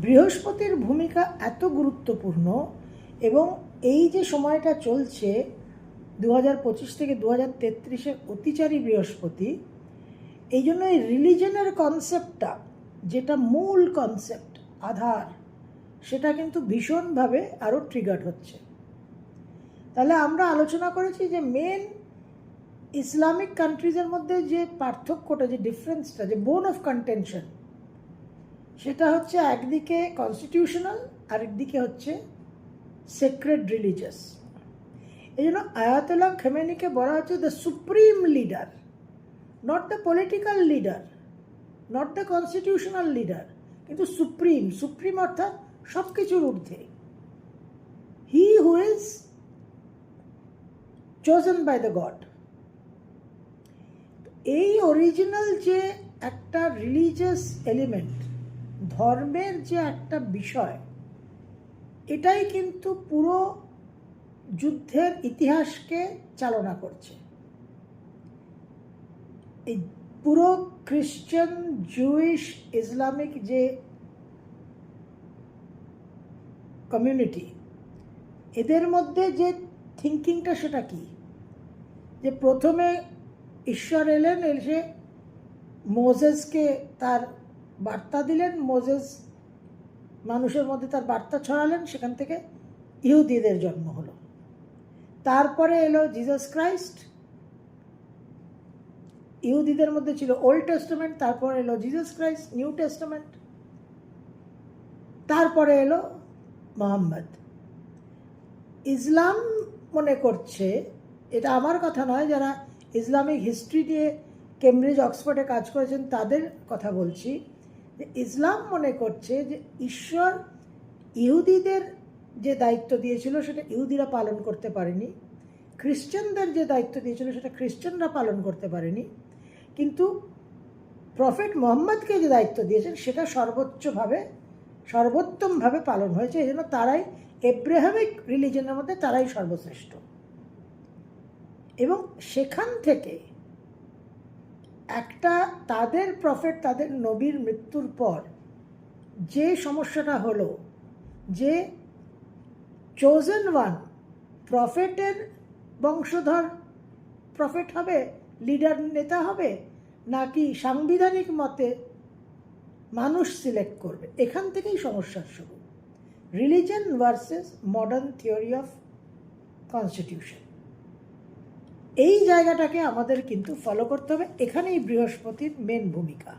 বৃহস্পতির ভূমিকা এত গুরুত্বপূর্ণ, এবং এই যে সময়টা চলছে 2025 থেকে 2033-এর অতিচারী বৃহস্পতি, এই জন্য এই রিলিজনের কনসেপ্টটা, যেটা মূল কনসেপ্ট আধার, সেটা কিন্তু ভীষণভাবে আরও ট্রিগার্ড হচ্ছে। তাহলে আমরা আলোচনা করেছি যে মেন ইসলামিক কান্ট্রিজের মধ্যে যে পার্থক্যটা, যে ডিফারেন্সটা, যে বোন অফ কন্টেনশন, সেটা হচ্ছে একদিকে কনস্টিটিউশনাল, আরেকদিকে হচ্ছে সেক্রেড রিলিজিয়াস। এই জন্য আয়াতুল্লাহ খামেনিকে বলা হচ্ছে the supreme leader, not the political leader, not the constitutional leader, কিন্তু সুপ্রিম। সুপ্রিম অর্থাৎ সব কিছুর ঊর্ধ্বে। He who is chosen by the God। এই অরিজিনাল যে একটা রিলিজিয়াস এলিমেন্ট, ধর্মের যে একটা বিষয়, এটাই কিন্তু পুরো যুদ্ধের ইতিহাসকে চালনা করছে। এই পুরো খ্রিশ্চান, জুইশ, ইসলামিক যে কমিউনিটি, এদের মধ্যে যে থিঙ্কিংটা, সেটা কি? যে প্রথমে ঈশ্বর এলেন, এসে মোজেসকে তার বার্তা দিলেন, মোজেস মানুষের মধ্যে তার বার্তা ছড়ালেন, সেখান থেকে ইহুদিদের জন্ম হলো। তারপরে এলো জিসাস ক্রাইস্ট। ইহুদিদের মধ্যে ছিল ওল্ড টেস্টামেন্ট, তারপরে এলো জিসাস ক্রাইস্ট, নিউ টেস্টামেন্ট, তারপরে এলো মোহাম্মদ। ইসলাম মনে করছে, এটা আমার কথা নয়, যারা ইসলামিক হিস্ট্রি নিয়ে কেমব্রিজ, অক্সফোর্ডে কাজ করেছেন তাদের কথা বলছি, যে ইসলাম মনে করছে যে ঈশ্বর ইহুদিদের যে দায়িত্ব দিয়েছিল সেটা ইহুদিরা পালন করতে পারেনি, খ্রিশ্চানদের যে দায়িত্ব দিয়েছিল সেটা খ্রিশ্চানরা পালন করতে পারেনি, কিন্তু প্রফেট মোহাম্মদকে যে দায়িত্ব দিয়েছেন সেটা সর্বোত্তমভাবে পালন হয়েছে। এই জন্য তারাই এব্রাহামিক রিলিজনের মধ্যে তারাই সর্বশ্রেষ্ঠ। এবং সেখান থেকে একটা তাদের প্রফেট, তাদের নবীর মৃত্যুর পর যে সমস্যাটা হলো, যে চোজেন ওয়ান, প্রফেটের বংশধর প্রফেট হবে, লিডার, নেতা হবে, নাকি সাংবিধানিক মতে মানুষ সিলেক্ট করবে, এখান থেকেই সমস্যার শুরু। Religion versus modern theory of constitution, এই জায়গাটাকে আমাদের কিন্তু ফলো করতে হবে। এখানেই বৃহস্পতির মেন ভূমিকা।